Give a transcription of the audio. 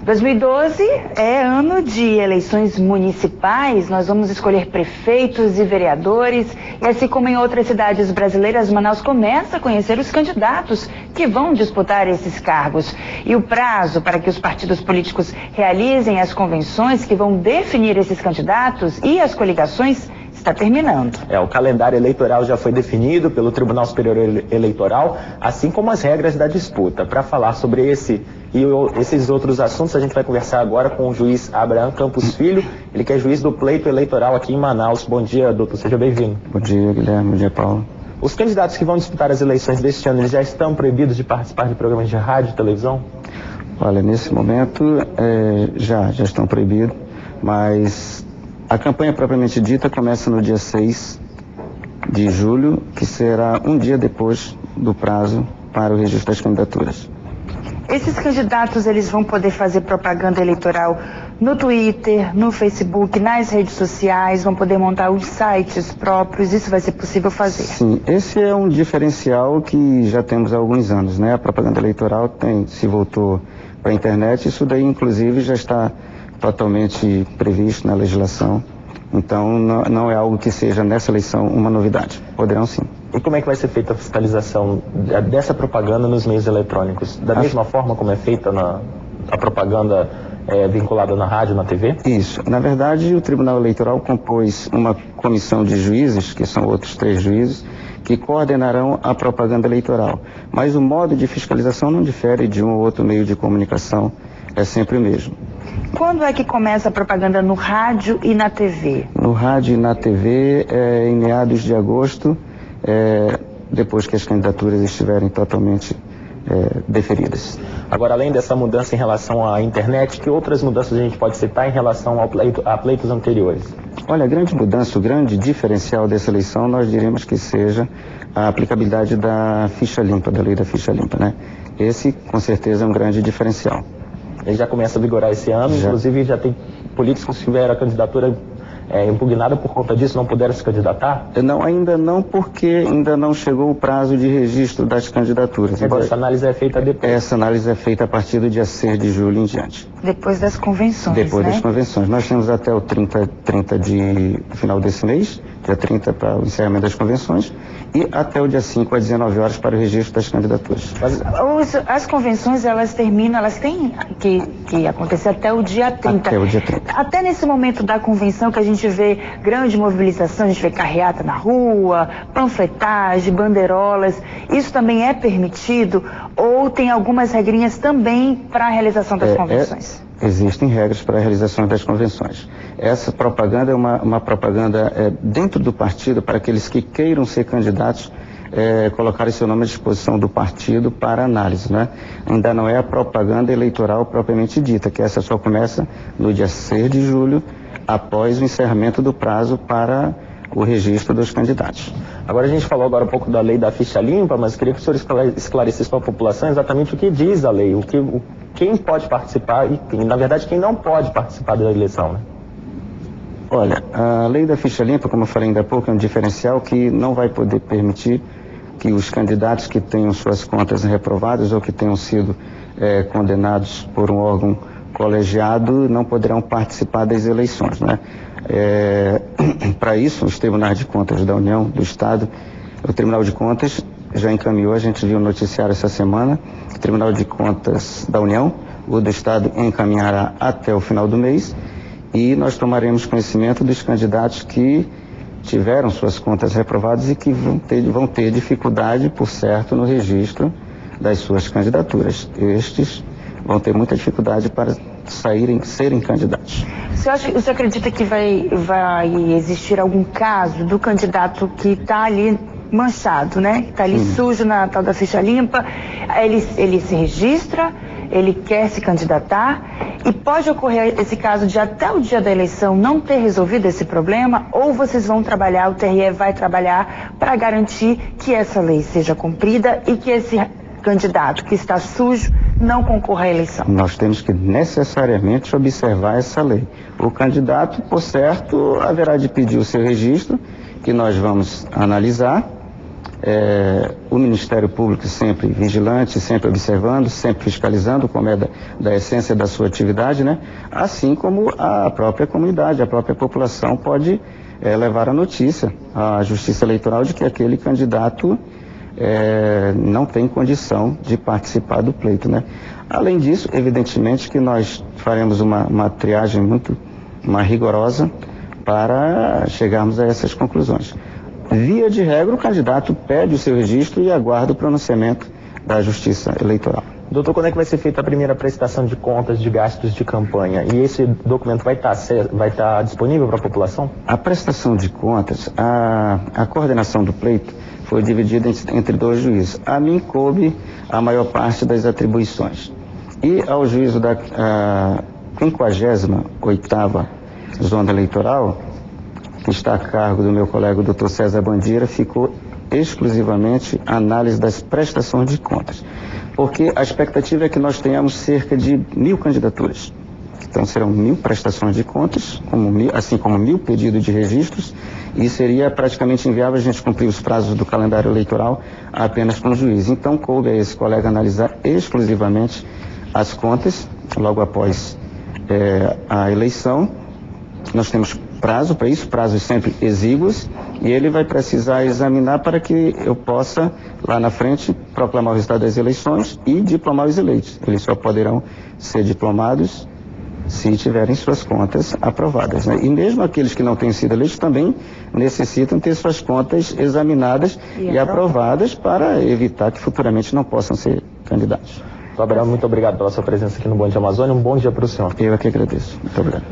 2012 é ano de eleições municipais, nós vamos escolher prefeitos e vereadores, e assim como em outras cidades brasileiras, Manaus começa a conhecer os candidatos que vão disputar esses cargos. E o prazo para que os partidos políticos realizem as convenções que vão definir esses candidatos e as coligações está terminando. O calendário eleitoral já foi definido pelo Tribunal Superior Eleitoral, assim como as regras da disputa. Para falar sobre esse e esses outros assuntos, a gente vai conversar agora com o juiz Abraham Campos Filho, ele que é juiz do pleito eleitoral aqui em Manaus. Bom dia, doutor, seja bem-vindo. Bom dia, Guilherme. Bom dia, Paulo. Os candidatos que vão disputar as eleições deste ano, eles já estão proibidos de participar de programas de rádio e televisão? Olha, nesse momento já estão proibidos, mas a campanha propriamente dita começa no dia 6 de julho, que será um dia depois do prazo para o registro das candidaturas. Esses candidatos, eles vão poder fazer propaganda eleitoral no Twitter, no Facebook, nas redes sociais, vão poder montar os sites próprios, isso vai ser possível fazer? Sim, esse é um diferencial que já temos há alguns anos, né? A propaganda eleitoral se voltou para a internet, isso daí inclusive já está totalmente previsto na legislação, então não é algo que seja nessa eleição uma novidade, poderão sim. E como é que vai ser feita a fiscalização dessa propaganda nos meios eletrônicos? Da mesma forma como é feita a propaganda vinculada na rádio, na TV? Isso. Na verdade, o Tribunal Eleitoral compôs uma comissão de juízes, que são outros 3 juízes, que coordenarão a propaganda eleitoral. Mas o modo de fiscalização não difere de um ou outro meio de comunicação, é sempre o mesmo. Quando é que começa a propaganda no rádio e na TV? No rádio e na TV, em meados de agosto, depois que as candidaturas estiverem totalmente deferidas. Agora, além dessa mudança em relação à internet, que outras mudanças a gente pode citar em relação a pleitos anteriores? Olha, a grande mudança, o grande diferencial dessa eleição, nós diríamos que seja a aplicabilidade da ficha limpa, da lei da ficha limpa, né? Esse, com certeza, é um grande diferencial. Ele já começa a vigorar esse ano, inclusive já tem políticos que tiveram a candidatura impugnada por conta disso, não puderam se candidatar? Não, ainda não, porque ainda não chegou o prazo de registro das candidaturas. Quer dizer, essa análise é feita depois? Essa análise é feita a partir do dia 6 de julho em diante. Depois das convenções, Depois né? das convenções. Nós temos até o 30 de final desse mês, dia 30 para o encerramento das convenções, e até o dia 5 às 19 horas para o registro das candidaturas. As convenções, elas terminam, elas têm que acontecer até o dia 30. Até o dia 30. Até nesse momento da convenção que a gente vê grande mobilização, a gente vê carreata na rua, panfletagem, bandeirolas, isso também é permitido ou tem algumas regrinhas também para a realização das convenções? Existem regras para a realização das convenções. Essa propaganda é uma propaganda dentro do partido para aqueles que queiram ser candidatos, colocarem seu nome à disposição do partido para análise, né? Ainda não é a propaganda eleitoral propriamente dita, que essa só começa no dia 6 de julho, após o encerramento do prazo para o registro dos candidatos. Agora a gente falou agora um pouco da lei da ficha limpa, mas queria que o senhor esclarecesse para a população exatamente o que diz a lei, quem pode participar e, na verdade, quem não pode participar da eleição, né? Olha, a lei da ficha limpa, como eu falei ainda há pouco, é um diferencial que não vai poder permitir que os candidatos que tenham suas contas reprovadas ou que tenham sido condenados por um órgão colegiado não poderão participar das eleições, né? Para isso, os tribunais de contas da União, do Estado, o Tribunal de Contas já encaminhou, a gente viu o noticiário essa semana, o Tribunal de Contas da União, o do Estado encaminhará até o final do mês e nós tomaremos conhecimento dos candidatos que tiveram suas contas reprovadas e que vão ter dificuldade, por certo, no registro das suas candidaturas. Estes vão ter muita dificuldade para serem candidatos. Você acredita que vai existir algum caso do candidato que está ali manchado, né? Que está ali sujo na tal da ficha limpa, ele se registra, ele quer se candidatar e pode ocorrer esse caso de até o dia da eleição não ter resolvido esse problema, ou vocês vão trabalhar, o TRE vai trabalhar para garantir que essa lei seja cumprida e que esse candidato que está sujo não concorra à eleição? Nós temos que necessariamente observar essa lei. O candidato, por certo, haverá de pedir o seu registro, que nós vamos analisar o Ministério Público sempre vigilante, sempre observando, sempre fiscalizando, como é da essência da sua atividade, né? Assim como a própria comunidade, a própria população pode levar a notícia à Justiça Eleitoral de que aquele candidato não tem condição de participar do pleito, né? Além disso, evidentemente que nós faremos uma triagem muito rigorosa para chegarmos a essas conclusões. Via de regra, o candidato pede o seu registro e aguarda o pronunciamento da Justiça Eleitoral. Doutor, quando é que vai ser feita a primeira prestação de contas de gastos de campanha? E esse documento vai estar disponível para a população? A prestação de contas, a coordenação do pleito foi dividida entre 2 juízes. A mim coube a maior parte das atribuições. E ao juízo da 58ª Zona Eleitoral, que está a cargo do meu colega Dr. César Bandeira, ficou exclusivamente a análise das prestações de contas. Porque a expectativa é que nós tenhamos cerca de 1.000 candidaturas. Então serão 1.000 prestações de contas, assim como 1.000 pedidos de registros, e seria praticamente inviável a gente cumprir os prazos do calendário eleitoral apenas com o juiz. Então coube a esse colega analisar exclusivamente as contas, logo após a eleição. Nós temos prazo para isso, prazos sempre exíguos, e ele vai precisar examinar para que eu possa, lá na frente, proclamar o resultado das eleições e diplomar os eleitos. Eles só poderão ser diplomados se tiverem suas contas aprovadas, né? E mesmo aqueles que não tenham sido eleitos também necessitam ter suas contas examinadas e aprovadas para evitar que futuramente não possam ser candidatos. Doutor Abraão, muito obrigado pela sua presença aqui no Bom Dia Amazônia. Um bom dia para o senhor. Eu é que agradeço. Muito obrigado.